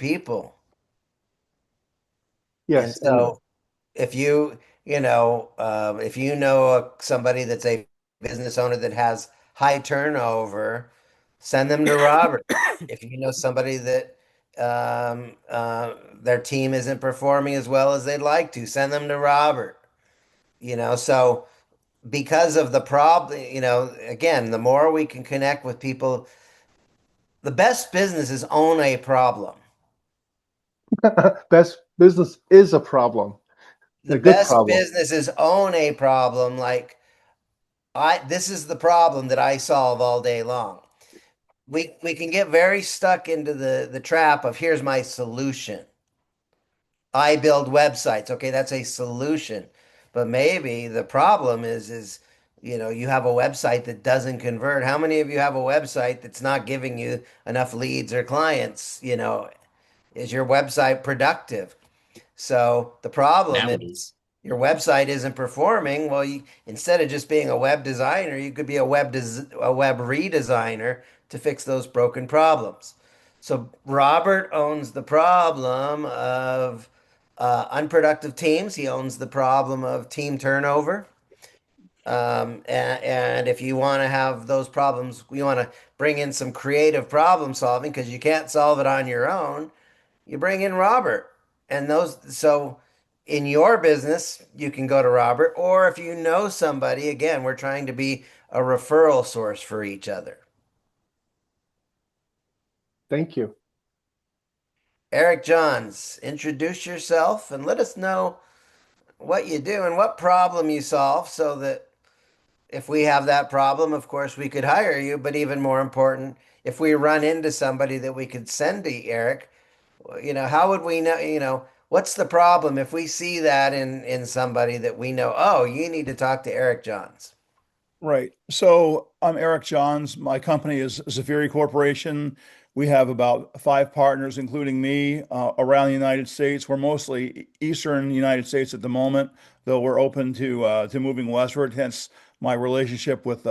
people. And Yes, and so if if you know somebody that's a business owner that has high turnover, send them to Robert. If you know somebody that their team isn't performing as well as they'd like to, send them to Robert. So because of the problem, again, the more we can connect with people, the best businesses own a problem. best business is a problem, The a good best problem. businesses own a problem. Like this is the problem that I solve all day long. We can get very stuck into the trap of here's my solution. I build websites. Okay, that's a solution. But maybe the problem is you have a website that doesn't convert. How many of you have a website that's not giving you enough leads or clients? Is your website productive? So the problem is your website isn't performing. Well, instead of just being a web designer, you could be a web redesigner to fix those broken problems. So Robert owns the problem of unproductive teams. He owns the problem of team turnover. And if you want to have those problems, you want to bring in some creative problem solving because you can't solve it on your own, you bring in Robert. And so in your business, you can go to Robert, or if you know somebody, again, we're trying to be a referral source for each other. Thank you. Eric Johns, introduce yourself and let us know what you do and what problem you solve so that if we have that problem, of course, we could hire you. But even more important, if we run into somebody that we could send to Eric, how would we know, what's the problem if we see that in somebody that we know, oh, you need to talk to Eric Johns. Right. So I'm Eric Johns. My company is Zafiri Corporation. We have about five partners, including me, around the United States. We're mostly Eastern United States at the moment, though we're open to moving westward. Hence my relationship with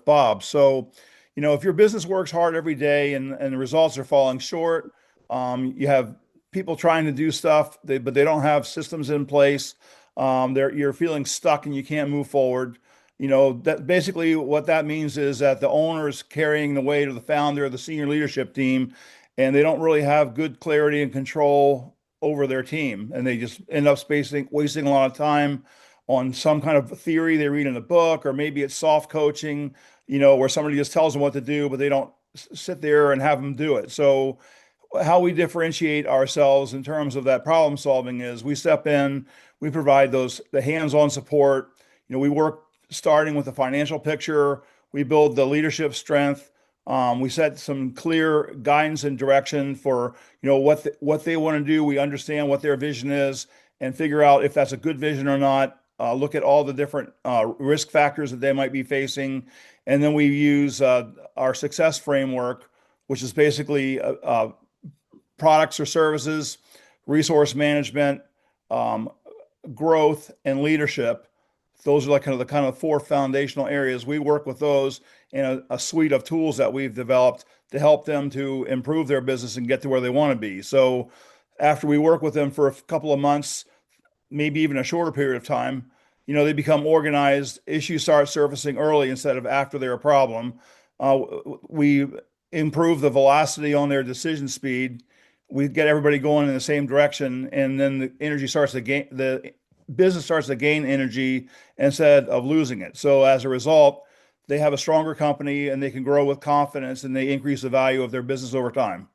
Bob. So, if your business works hard every day and the results are falling short, you have people trying to do stuff, but they don't have systems in place. You're feeling stuck and you can't move forward. That basically what that means is that the owner is carrying the weight of the founder, the senior leadership team, and they don't really have good clarity and control over their team. And they just end up wasting a lot of time on some kind of theory they read in a book, or maybe it's soft coaching, where somebody just tells them what to do, but they don't sit there and have them do it. So how we differentiate ourselves in terms of that problem solving is we step in, we provide the hands-on support. We work starting with the financial picture, we build the leadership strength. We set some clear guidance and direction for what they want to do. We understand what their vision is and figure out if that's a good vision or not. Look at all the different risk factors that they might be facing, and then we use our success framework, which is basically products or services, resource management, um, growth, and leadership. Those are like kind of four foundational areas. We work with those in a suite of tools that we've developed to help them to improve their business and get to where they want to be. So after we work with them for a couple of months, maybe even a shorter period of time, they become organized. Issues start surfacing early instead of after they're a problem. We improve the velocity on their decision speed. We get everybody going in the same direction, and then the business starts to gain energy instead of losing it. So as a result, they have a stronger company and they can grow with confidence and they increase the value of their business over time.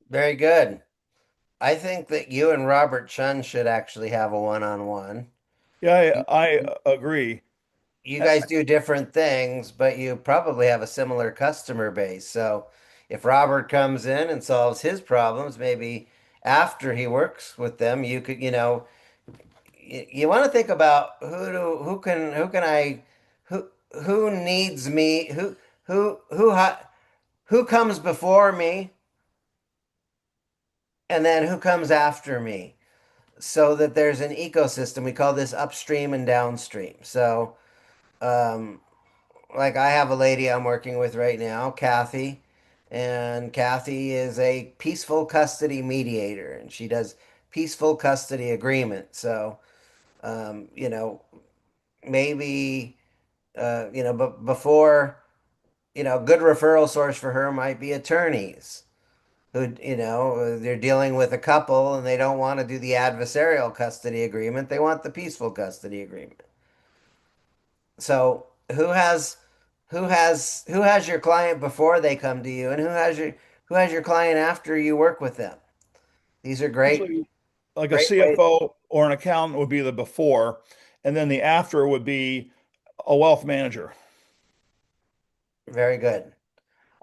Very good. I think that you and Robert Chun should actually have a one-on-one. Yeah, You, I agree. you guys do different things, but you probably have a similar customer base. So if Robert comes in and solves his problems, maybe after he works with them, you could, you want to think about who who needs me, who comes before me, and then who comes after me, so that there's an ecosystem. We call this upstream and downstream. So, um, like I have a lady I'm working with right now, Kathy, and Kathy is a peaceful custody mediator, and she does peaceful custody agreement. So, you know, maybe, but before, good referral source for her might be attorneys who, they're dealing with a couple and they don't want to do the adversarial custody agreement. They want the peaceful custody agreement. So who has your client before they come to you, and who has your client after you work with them? These are great, Usually, like a great ways. CFO or an accountant would be the before, and then the after would be a wealth manager. Very good.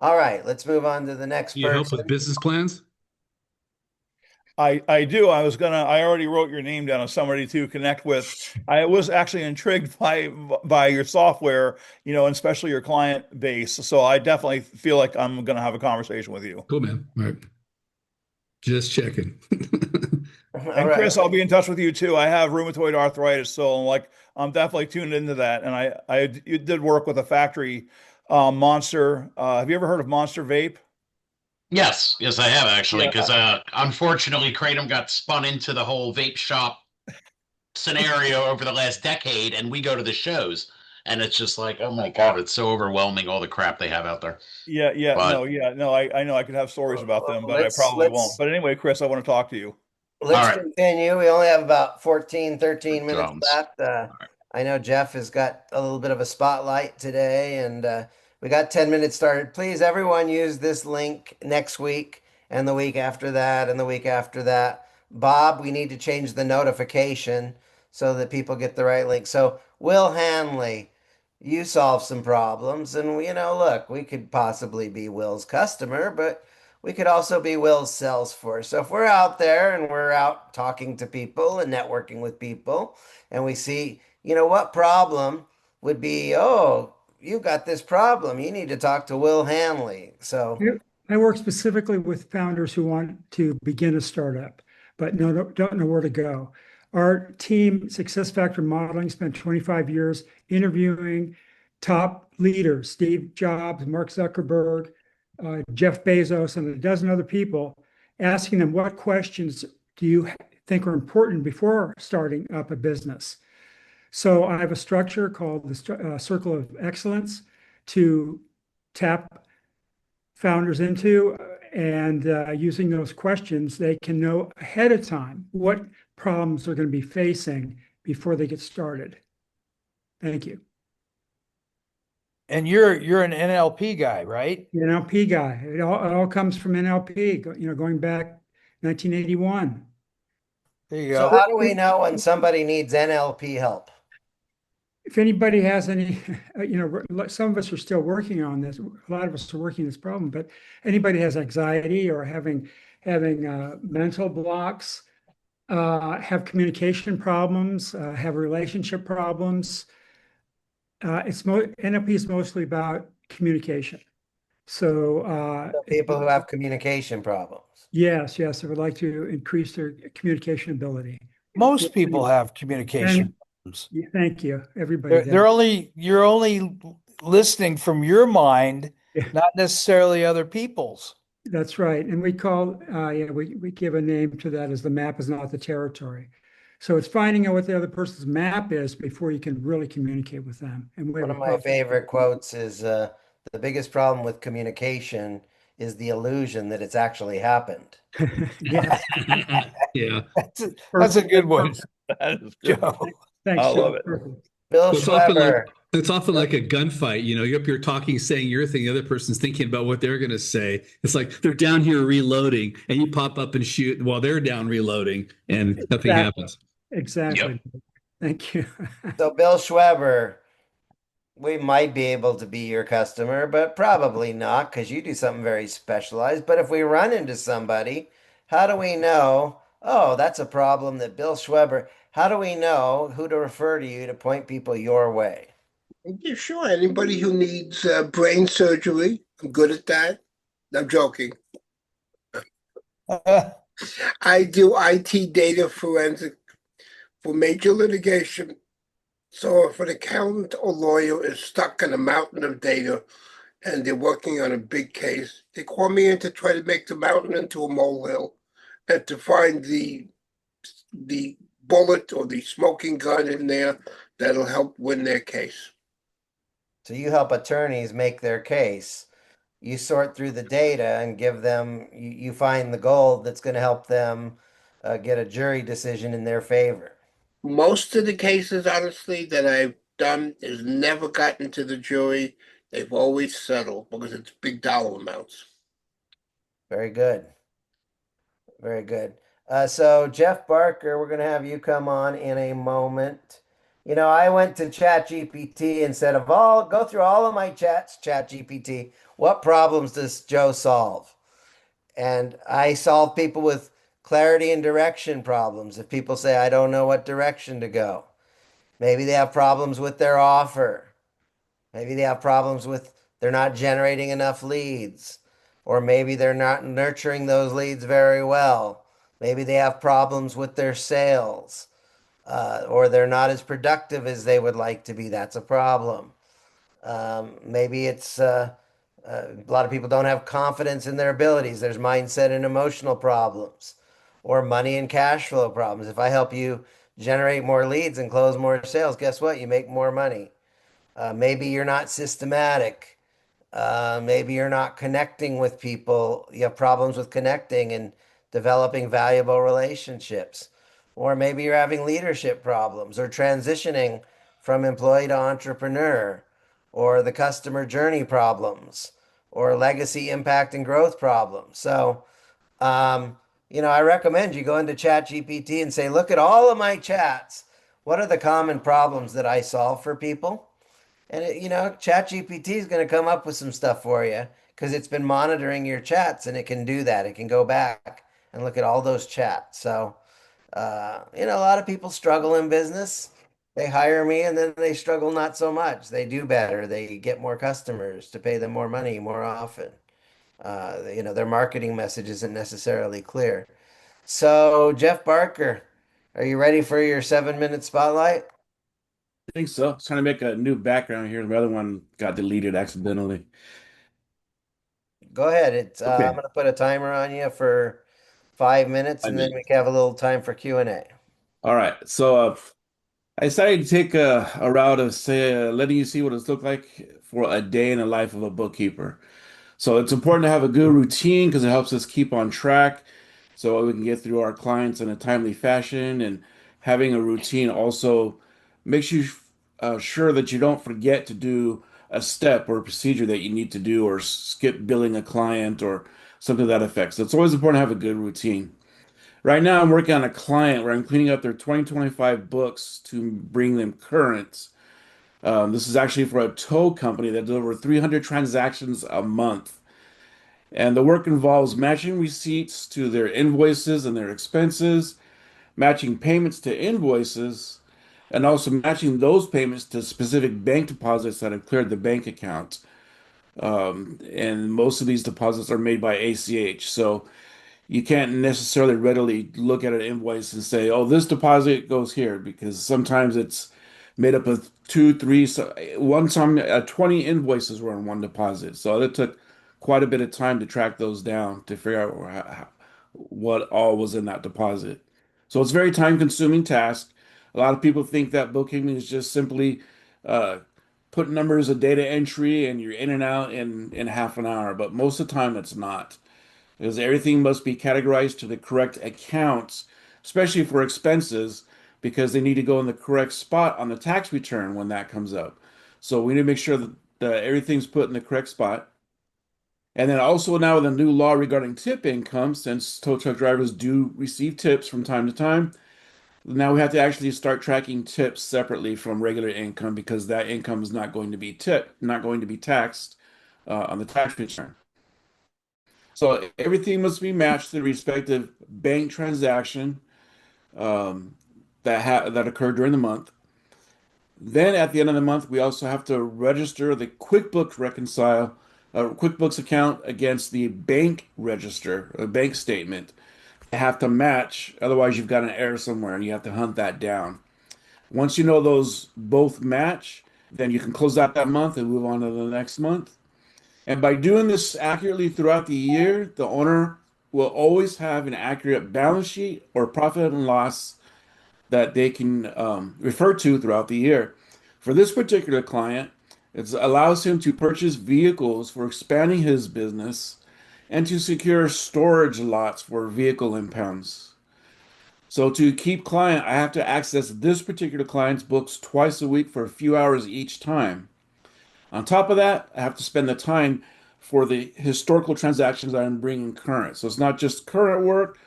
All right, let's move on to the next Do you help with person. business plans? I do. I already wrote your name down as somebody to connect with. I was actually intrigued by your software, and especially your client base. So I definitely feel like I'm gonna have a conversation with you. Cool, man. All right. Just checking. All And right. Chris, I'll be in touch with you too. I have rheumatoid arthritis, so I'm definitely tuned into that. And you did work with a factory, Monster. Have you ever heard of Monster Vape? Yes, yes, I have actually, Yeah. because unfortunately, Kratom got spun into the whole vape shop scenario over the last decade, and we go to the shows, and it's just like, oh my God, it's so overwhelming, all the crap they have out there. But Yeah, no. I know I could have stories about them, but I Let's probably won't. let's But anyway, Chris, I want to talk to you. all let's right, continue. We only have about 14, 13 minutes Jones. left. I know Jeff has got a little bit of a spotlight today, and we got 10 minutes started. Please, everyone, use this link next week and the week after that and the week after that. Bob, we need to change the notification so that people get the right link. So, Will Hanley, you solve some problems, and look, we could possibly be Will's customer, but we could also be Will's sales force. So if we're out there and we're out talking to people and networking with people, and we see, what problem would be, oh, you got this problem. You need to talk to Will Hanley. So, Yeah, I work specifically with founders who want to begin a startup, but don't know where to go. Our team, Success Factor Modeling, spent 25 years interviewing top leaders, Steve Jobs, Mark Zuckerberg, Jeff Bezos, and a dozen other people, asking them what questions do you think are important before starting up a business. So I have a structure called the Circle of Excellence to tap founders into, and using those questions, they can know ahead of time what problems they're going to be facing before they get started. Thank you. And you're an NLP guy, right? The NLP guy. It all comes from NLP, going back 1981. There you so go. how do we know when somebody needs NLP help? If anybody has any, some of us are still working on this. A lot of us are working this problem, but anybody has anxiety or having mental blocks, have communication problems, have relationship problems. NLP is mostly about communication. So People who have communication problems. yes, I would like to increase their communication ability. Most people have communication problems. Thank you, everybody. You're only listening from your mind, Yeah. not necessarily other people's. That's right. And we give a name to that as the map is not the territory. So it's finding out what the other person's map is before you can really communicate with them. And we have One of a my process. favorite quotes is the biggest problem with communication is the illusion that it's actually happened. Yes. Yeah. That's a good one, That is good. Joe. Thanks, I Joe. love it. Perfect. Bill Schweber. It's often like a gunfight. You're up here talking, saying your thing, the other person's thinking about what they're going to say. It's like they're down here reloading, and you pop up and shoot while they're down reloading, and nothing happens. Exactly. Yep. Thank you. So, Bill Schweber, we might be able to be your customer, but probably not because you do something very specialized. But if we run into somebody, how do we know? Oh, that's a problem that Bill Schweber. How do we know who to refer to you to point people your way? Yeah, sure. Anybody who needs brain surgery, I'm good at that. I'm joking. I do IT data forensic for major litigation. So if an accountant or lawyer is stuck in a mountain of data and they're working on a big case. They call me in to try to make the mountain into a molehill and to find the bullet or the smoking gun in there that'll help win their case. So you help attorneys make their case. You sort through the data and give them, you find the gold that's going to help them get a jury decision in their favor. Most of the cases, honestly, that I've done is never gotten to the jury. They've always settled because it's big dollar amounts. Very good. Very good. So Jeff Barker, we're going to have you come on in a moment. You know, I went to ChatGPT and said, go through all of my chats, ChatGPT, what problems does Joe solve? And I solve people with clarity and direction problems. If people say, I don't know what direction to go, maybe they have problems with their offer. Maybe they have problems with they're not generating enough leads, or maybe they're not nurturing those leads very well. Maybe they have problems with their sales, or they're not as productive as they would like to be. That's a problem. Maybe it's a lot of people don't have confidence in their abilities. There's mindset and emotional problems, or money and cash flow problems. If I help you generate more leads and close more sales, guess what? You make more money. Maybe you're not systematic. Maybe you're not connecting with people. You have problems with connecting and developing valuable relationships. Or maybe you're having leadership problems or transitioning from employee to entrepreneur, or the customer journey problems, or legacy impact and growth problems. So, um, I recommend you go into ChatGPT and say, look at all of my chats. What are the common problems that I solve for people? And ChatGPT is going to come up with some stuff for you because it's been monitoring your chats and it can do that. It can go back and look at all those chats. So, a lot of people struggle in business. They hire me and then they struggle not so much. They do better. They get more customers to pay them more money more often. Their marketing message isn't necessarily clear. So, Jeff Barker, are you ready for your 7-minute spotlight? I think so. I was trying to make a new background here. The other one got deleted accidentally. Go ahead. I'm Okay. going to put a timer on you for 5 minutes, I and then mean, we can have a little time for Q&A. all right. I decided to take a route of say letting you see what it's looked like for a day in the life of a bookkeeper. So it's important to have a good routine because it helps us keep on track so we can get through our clients in a timely fashion. And having a routine also makes you sure that you don't forget to do a step or a procedure that you need to do or skip billing a client or something to that effect. So it's always important to have a good routine. Right now, I'm working on a client where I'm cleaning up their 2025 books to bring them current. This is actually for a tow company that does over 300 transactions a month. And the work involves matching receipts to their invoices and their expenses, matching payments to invoices, and also matching those payments to specific bank deposits that have cleared the bank account. And most of these deposits are made by ACH. So you can't necessarily readily look at an invoice and say, oh, this deposit goes here, because sometimes it's made up of two, three, so one time 20 invoices were in one deposit. So it took quite a bit of time to track those down to figure out what all was in that deposit. So it's a very time consuming task. A lot of people think that bookkeeping is just simply uh, put numbers of data entry and you're in and out in half an hour, but most of the time it's not because everything must be categorized to the correct accounts, especially for expenses, because they need to go in the correct spot on the tax return when that comes up. So we need to make sure that everything's put in the correct spot. And then also now with a new law regarding tip income, since tow truck drivers do receive tips from time to time, now we have to actually start tracking tips separately from regular income because that income is not going to be not going to be taxed on the tax return. So everything must be matched to the respective bank transaction that occurred during the month. Then at the end of the month, we also have to register the QuickBooks account against the bank register, a bank statement. They have to match, otherwise you've got an error somewhere and you have to hunt that down. Once you know those both match, then you can close out that month and move on to the next month. And by doing this accurately throughout the year, the owner will always have an accurate balance sheet or profit and loss that they can refer to throughout the year. For this particular client, it allows him to purchase vehicles for expanding his business and to secure storage lots for vehicle impounds. So to keep client, I have to access this particular client's books twice a week for a few hours each time. On top of that, I have to spend the time for the historical transactions that I'm bringing current. So it's not just current work,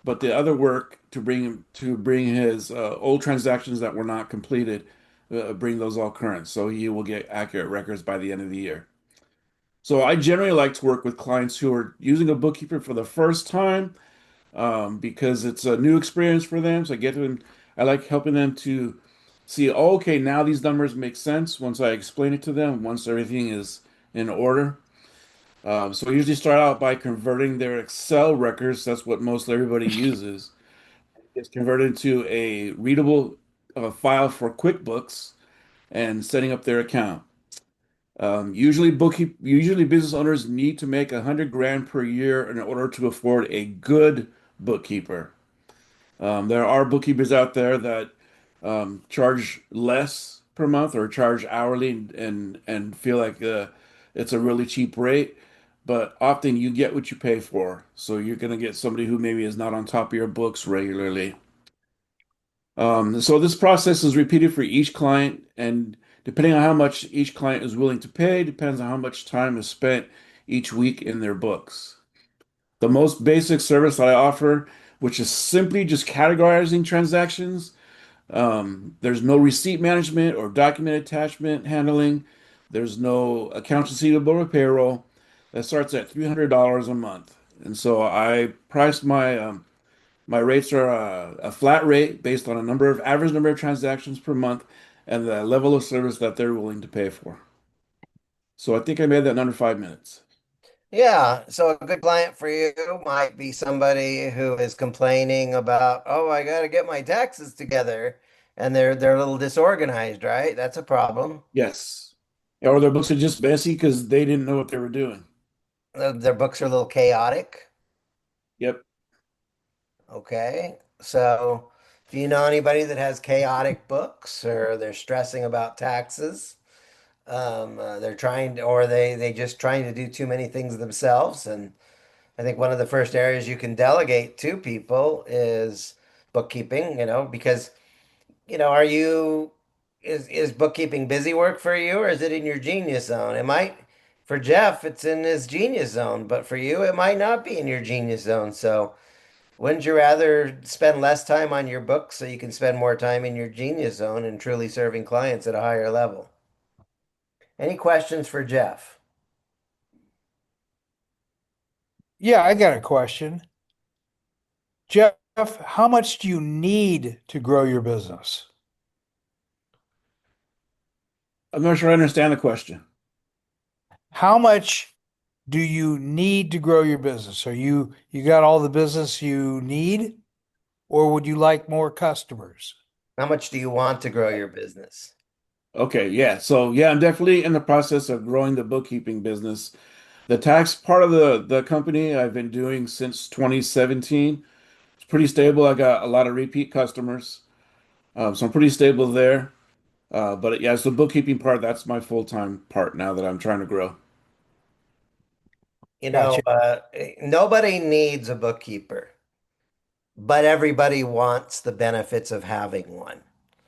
but the other work to bring his old transactions that were not completed, bring those all current. So he will get accurate records by the end of the year. So I generally like to work with clients who are using a bookkeeper for the first time because it's a new experience for them. So I like helping them to see, oh, okay, now these numbers make sense once I explain it to them, once everything is in order. So I usually start out by converting their Excel records. That's what most everybody uses. It's converted to a readable file for QuickBooks and setting up their account. Usually business owners need to make 100 grand per year in order to afford a good bookkeeper. There are bookkeepers out there that charge less per month or charge hourly and feel like it's a really cheap rate, but often you get what you pay for. So you're going to get somebody who maybe is not on top of your books regularly. So this process is repeated for each client, and depending on how much each client is willing to pay, depends on how much time is spent each week in their books. The most basic service that I offer, which is simply just categorizing transactions. There's no receipt management or document attachment handling. There's no accounts receivable or payroll. That starts at $300 a month. And so I price my rates are a flat rate based on a average number of transactions per month and the level of service that they're willing to pay for. So I think I made that in under 5 minutes. Yeah, so a good client for you might be somebody who is complaining about, oh, I got to get my taxes together, and they're a little disorganized, right? That's a problem. Yes. Or their books are just messy because they didn't know what they were doing. Their books are a little chaotic. Yep. Okay, so do you know anybody that has chaotic books, or they're stressing about taxes? They're trying to, or they just trying to do too many things themselves. And I think one of the first areas you can delegate to people is bookkeeping, because, are you, is bookkeeping busy work for you, or is it in your genius zone? It might, for Jeff, it's in his genius zone, but for you, it might not be in your genius zone. So wouldn't you rather spend less time on your books so you can spend more time in your genius zone and truly serving clients at a higher level? Any questions for Jeff? Yeah, I got a question. Jeff, how much do you need to grow your business? I'm not sure I understand the question. How much do you need to grow your business? Are you got all the business you need, or would you like more customers? How much do you want to grow your business? Okay, yeah. So yeah, I'm definitely in the process of growing the bookkeeping business. The tax part of the company I've been doing since 2017. It's pretty stable. I got a lot of repeat customers. So I'm pretty stable there. But yeah, it's the bookkeeping part. That's my full-time part now that I'm trying to grow. Gotcha. Nobody needs a bookkeeper, but everybody wants the benefits of having one.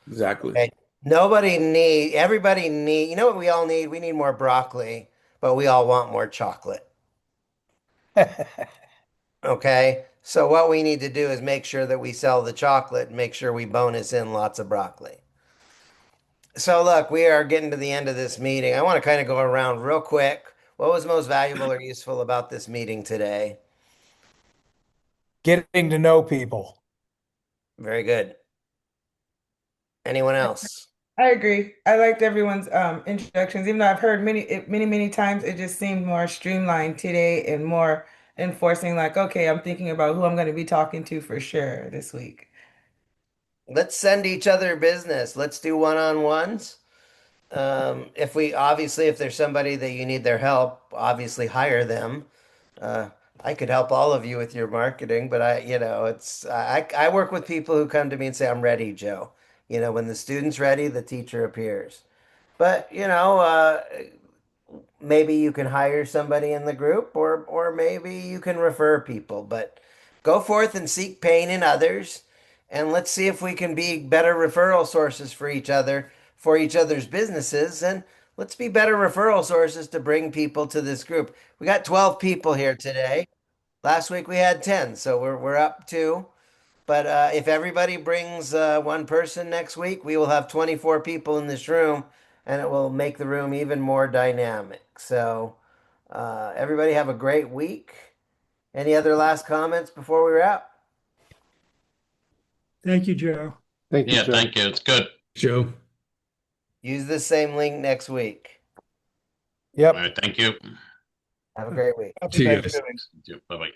Exactly. Okay. Everybody need, you know what we all need? We need more broccoli, but we all want more chocolate. Okay. So what we need to do is make sure that we sell the chocolate and make sure we bonus in lots of broccoli. So look, we are getting to the end of this meeting. I want to kind of go around real quick. What was most valuable or useful about this meeting today? Getting to know people. Very good. Anyone else? I agree. I liked everyone's introductions, even though I've heard many times. It just seemed more streamlined today and more enforcing. Like, okay, I'm thinking about who I'm going to be talking to for sure this week. Let's send each other business. Let's do one-on-ones. If there's somebody that you need their help, obviously hire them. Uh, I could help all of you with your marketing, but I work with people who come to me and say, I'm ready, Joe. When the student's ready, the teacher appears. But, maybe you can hire somebody in the group, or maybe you can refer people, but go forth and seek pain in others, and let's see if we can be better referral sources for each other, for each other's businesses, and let's be better referral sources to bring people to this group. We got 12 people here today. Last week we had 10, so we're up 2. But if everybody brings one person next week, we will have 24 people in this room, and it will make the room even more dynamic. So, everybody have a great week. Any other last comments before we wrap? Thank you, Joe. Thank you, Yeah, Joe. thank you. It's good. Joe. Use this same link next week. Yep. All right, thank you. Have a great week. Happy See you guys. Thanksgiving. Bye bye.